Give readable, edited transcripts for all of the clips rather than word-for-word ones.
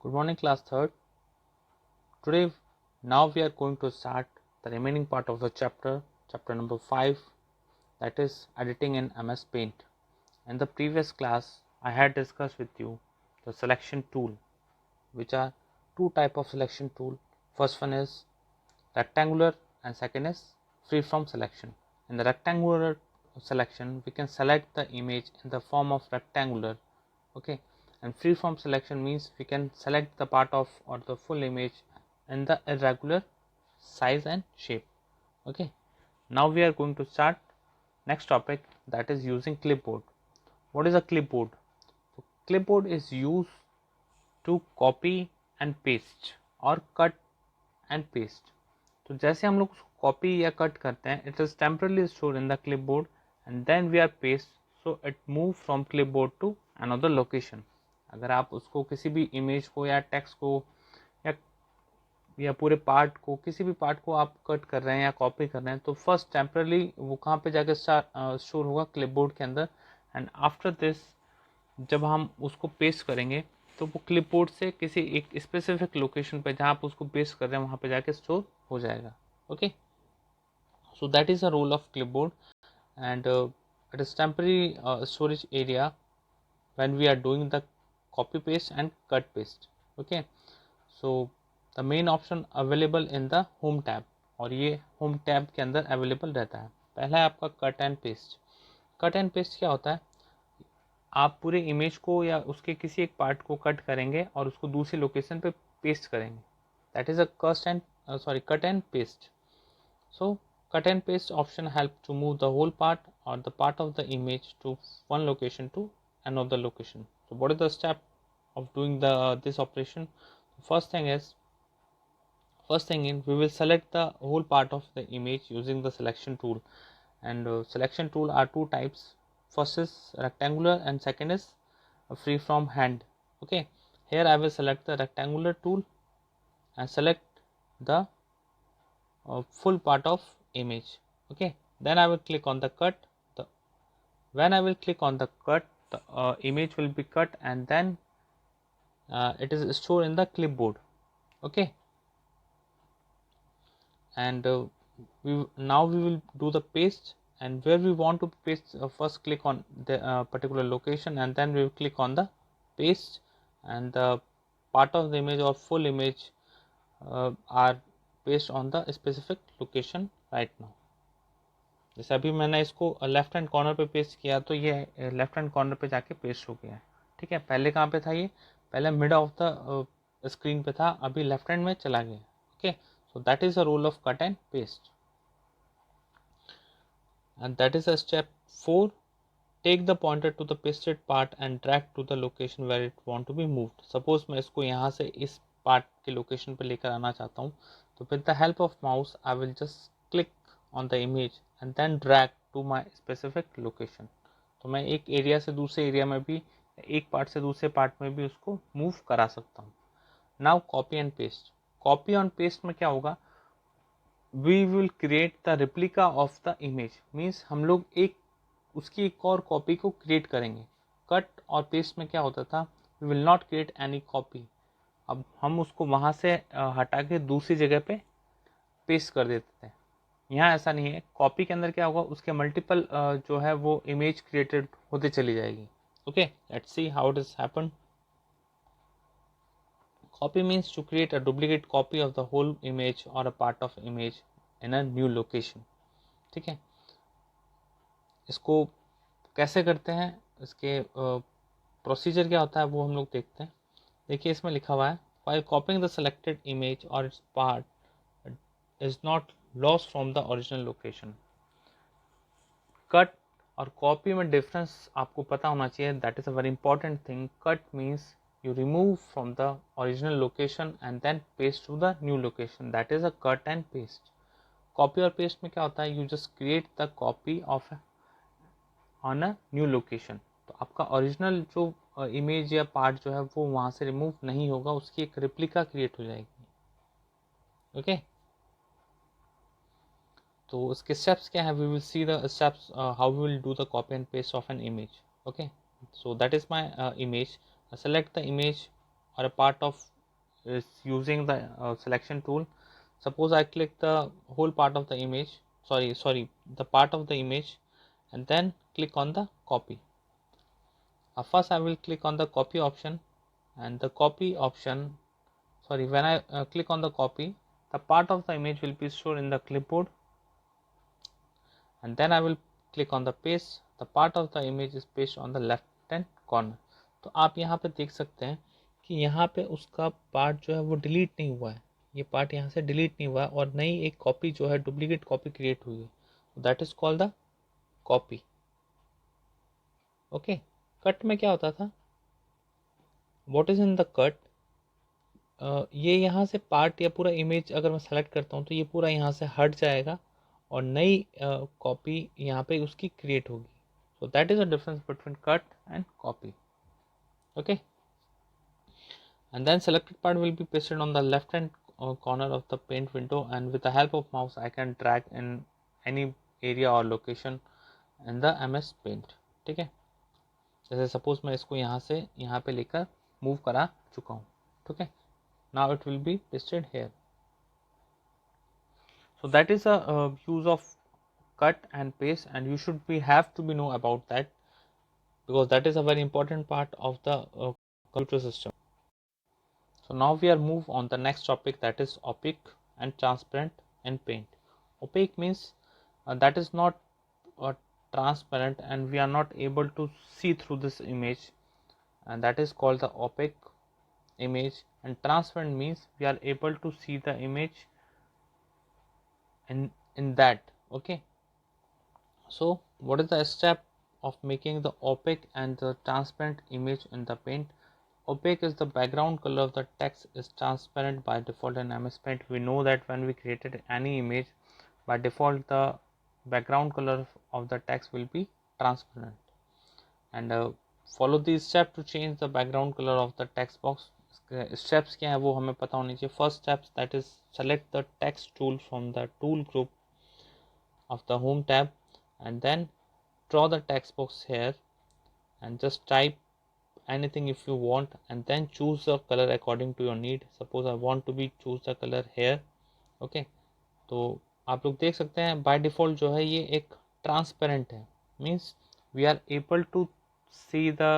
Good morning, class third. Today, now we are going to start the remaining part of the chapter number 5, that is editing in MS Paint. In the previous class, I had discussed with you the selection tool, which are two type of selection tool. First one is rectangular and second is freeform selection. In the rectangular selection, we can select the image in the form of rectangular, okay, and freeform selection means we can select the part of or the full image in the irregular size and shape. Okay, now we are going to start next topic, that is using clipboard. What is a clipboard? So clipboard is used to copy and paste और cut and paste. तो जैसे हम लोग copy या cut करते हैं, it is temporarily store in the clipboard and then we are paste, so it move from clipboard to another location. अगर आप उसको किसी भी इमेज को या टेक्स्ट को या पूरे पार्ट को, किसी भी पार्ट को आप कट कर रहे हैं या कॉपी कर रहे हैं, तो फर्स्ट टेम्परली वो कहाँ पे जाकर स्टोर होगा, क्लिपबोर्ड के अंदर. एंड आफ्टर दिस जब हम उसको पेस्ट करेंगे तो वो क्लिपबोर्ड से किसी एक स्पेसिफिक लोकेशन पे जहाँ आप उसको पेस्ट कर रहे हैं वहाँ पे जाके स्टोर हो जाएगा. Okay, so that is a role of clipboard and it is temporary storage area when we are doing the copy paste and cut paste. Okay, so the main option available in the home tab, और ये home tab के अंदर available रहता है. पहला है आपका cut and paste. cut and paste क्या होता है? आप पूरे इमेज को या उसके किसी एक पार्ट को कट करेंगे और उसको दूसरी लोकेशन पे पेस्ट करेंगे. That is a cut and paste. So cut and paste option help to move the whole part or the part of the image to one location to another location. So what is the step of doing this operation? First thing we will select the whole part of the image using the selection tool, and selection tool are two types. First is rectangular and second is free from hand. Okay, here I will select the rectangular tool and select the full part of image. Okay, then I will click on the cut. When I will click on the cut, the image will be cut and then it is stored in the clipboard. Okay, and now we will do the paste, and where we want to paste, first click on the particular location and then we will click on the paste, and the part of the image or full image are based on the specific location right now. जैसे अभी मैंने इसको left hand corner पे paste किया तो ये left hand corner पे जाके पेस्ट हो गया है. ठीक है, पहले कहाँ पे था, ये पहले मिड ऑफ द स्क्रीन पे था, अभी लेफ्ट हैंड में चला गया. Okay, so that is the role of cut and paste. And that is a step 4. Take the pointer to the pasted part and drag to the location where it want to be moved. Suppose मैं इसको यहाँ से इस part के location पे लेकर आना चाहता हूँ, तो with the help of mouse I will just click on the image and then drag to my specific location. तो मैं एक एरिया से दूसरे एरिया में भी, एक पार्ट से दूसरे पार्ट में भी उसको मूव करा सकता हूँ. Now copy and paste. Copy and paste में क्या होगा, we will create the replica of the image. Means हम लोग एक उसकी एक और कॉपी को क्रिएट करेंगे. कट और पेस्ट में क्या होता था, we will not create any copy. अब हम उसको वहाँ से हटा के दूसरी जगह पे पेस्ट कर देते थे. यहाँ ऐसा नहीं है. कॉपी के अंदर क्या होगा, उसके मल्टीपल जो है वो इमेज क्रिएटेड होते चली जाएगी. Okay, let's see how it is happen. Copy means to create a duplicate copy of the whole image or a part of image in a new location. ठीक है, इसको कैसे करते हैं, इसके प्रोसीजर क्या होता है वो हम लोग देखते हैं. देखिए इसमें लिखा हुआ है, while copying the selected image or its part is not lost from the original location. Cut और कॉपी में डिफरेंस आपको पता होना चाहिए. That is a very important thing. Cut means you remove from the original location and then paste to the new location. That is a cut and paste. Copy और paste में क्या होता है, you just create the copy of on a new location. तो आपका original जो image या part जो है वो वहाँ से remove नहीं होगा, उसकी एक replica create हो जाएगी. Okay, तो उसके steps क्या है, we will see the steps how we will do the copy and paste of an image. Okay, so that is my image. Select the image or a part of is using the selection tool. Suppose I click the whole part of the image, the part of the image, and then click on the copy. First I will click on the copy option, and the copy option, when I click on the copy, the part of the image will be stored in the clipboard, and then I will click on the paste. The part of the image is pasted on the left hand corner. तो आप यहाँ पे देख सकते हैं कि यहाँ पे उसका पार्ट जो है वो डिलीट नहीं हुआ है, ये पार्ट यहाँ से डिलीट नहीं हुआ है, और नई एक कॉपी जो है डुप्लीकेट कॉपी क्रिएट हुई है. That is called the copy. Okay. Cut में क्या होता था, what is in the cut, ये यहाँ से पार्ट या पूरा इमेज अगर मैं सेलेक्ट करता हूँ तो ये पूरा यहाँ से हट जाएगा और नई कॉपी यहाँ पे उसकी क्रिएट होगी. So that is a difference between cut and copy. Okay. And then selected part will be pasted on the left hand corner of the paint window, and with the help of mouse I can drag in any area or location in the MS Paint. ठीक है. जैसे suppose मैं इसको यहाँ से यहाँ पे लेकर मूव करा चुका हूँ. ठीक है. Now it will be pasted here. So that is a use of cut and paste, and you should have to know about that, because that is a very important part of the computer system. So now we are move on the next topic, that is opaque and transparent in paint. Opaque means that is not transparent and we are not able to see through this image, and that is called the opaque image. And transparent means we are able to see the image in that. Okay. So what is the step of making the opaque and the transparent image in the paint? Opaque is the background color of the text is transparent by default in MS Paint. We know that when we created any image, by default the background color of the text will be transparent. And follow these steps to change the background color of the text box. Steps क्या है वो हमें पता होनी चाहिए. First steps, that is select the text tool from the tool group of the home tab, and then draw the text box here and just type anything if you want, and then choose the color according to your need. Suppose I want to be choose the color here. Okay. तो आप लोग देख सकते हैं by default जो है ये एक transparent है, means we are able to see the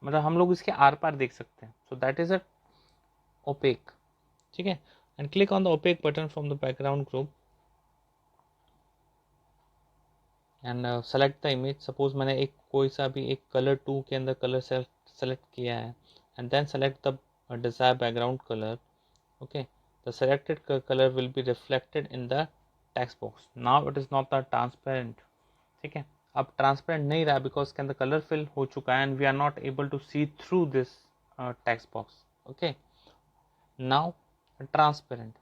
मतलब हम लोग इसके आर पार देख सकते हैं. So that is a opaque. ठीक है. And click on the opaque button from the background group and select the image. Suppose मैंने एक कोई सा भी एक color 2 के अंदर color select किया है, and then select the desired background color. Okay. The selected color will be reflected in the text box. Now it is not the transparent. ठीक है. अब transparent नहीं रहा because इसके अंदर color fill हो चुका है and we are not able to see through this text box. Okay. Now transparent.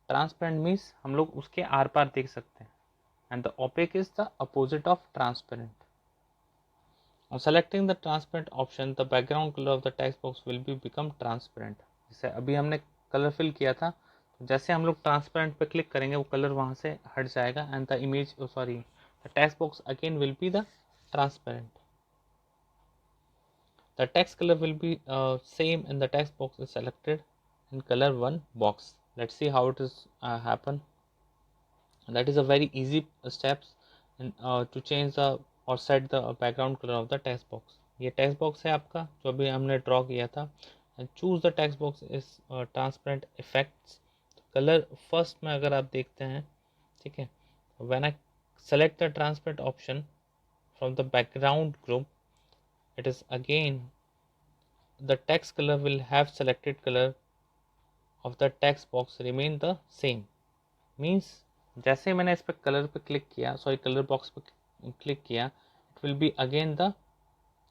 Transparent means हम लोग उसके आर पार देख सकते हैं, and the opaque is the opposite of transparent. On selecting the transparent option, the background color of the text box will be become transparent. जैसे अभी हमने colour fill किया था, तो जैसे हम लोग ट्रांसपेरेंट पे क्लिक करेंगे वो कलर वहाँ से हट जाएगा, and the image the text box again will be the transparent. The text color will be same and the text box is selected in color 1 box. Let's see how it is happen. That is a very easy steps in, to change the or set the background color of the text box. ये text box है आपका जो अभी हमने draw किया था, and choose the text box is transparent effects. Color first में अगर आप देखते हैं, ठीक है, when I select the transparent option from the background group, it is again the text color will have selected color of the text box remain the same. Means जैसे मैंने इस पर कलर पे क्लिक किया, कलर बॉक्स पे click किया, it will be again the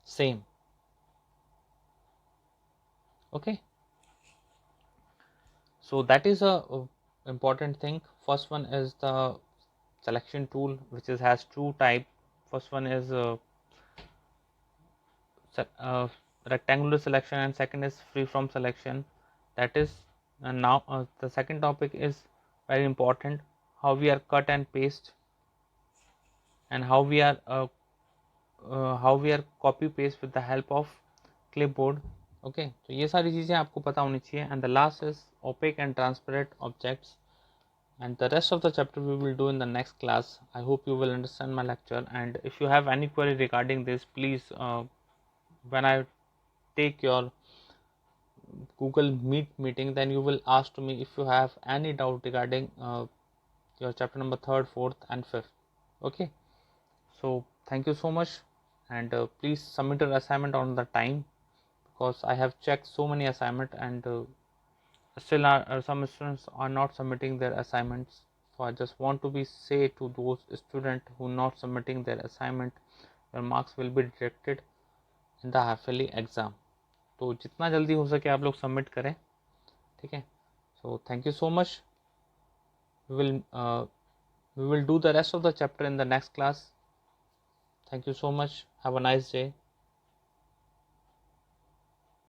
same. Okay. So that is a important thing. First one is the selection tool, which has two type. First one is rectangular selection, and second is free form selection. That is now the second topic is very important, how we are cut and paste, and how we are copy paste with the help of clipboard. Okay, तो ये सारी चीज़ें आपको पता होनी चाहिए. And the last is opaque and transparent objects. And the rest of the chapter we will do in the next class. I hope you will understand my lecture, and if you have any query regarding this, please when I take your Google Meet meeting, then you will ask to me if you have any doubt regarding your chapter number 3rd, 4th and 5th. Okay, so thank you so much, and please submit your assignment on the time, because I have checked so many assignment, and still some students are not submitting their assignments. So I just want to be say to those students who not submitting their assignment, your marks will be deducted in the half yearly exam. तो जितना जल्दी हो सके आप लोग submit करें, ठीक है. So thank you so much. We will do the rest of the chapter in the next class. Thank you so much. Have a nice day.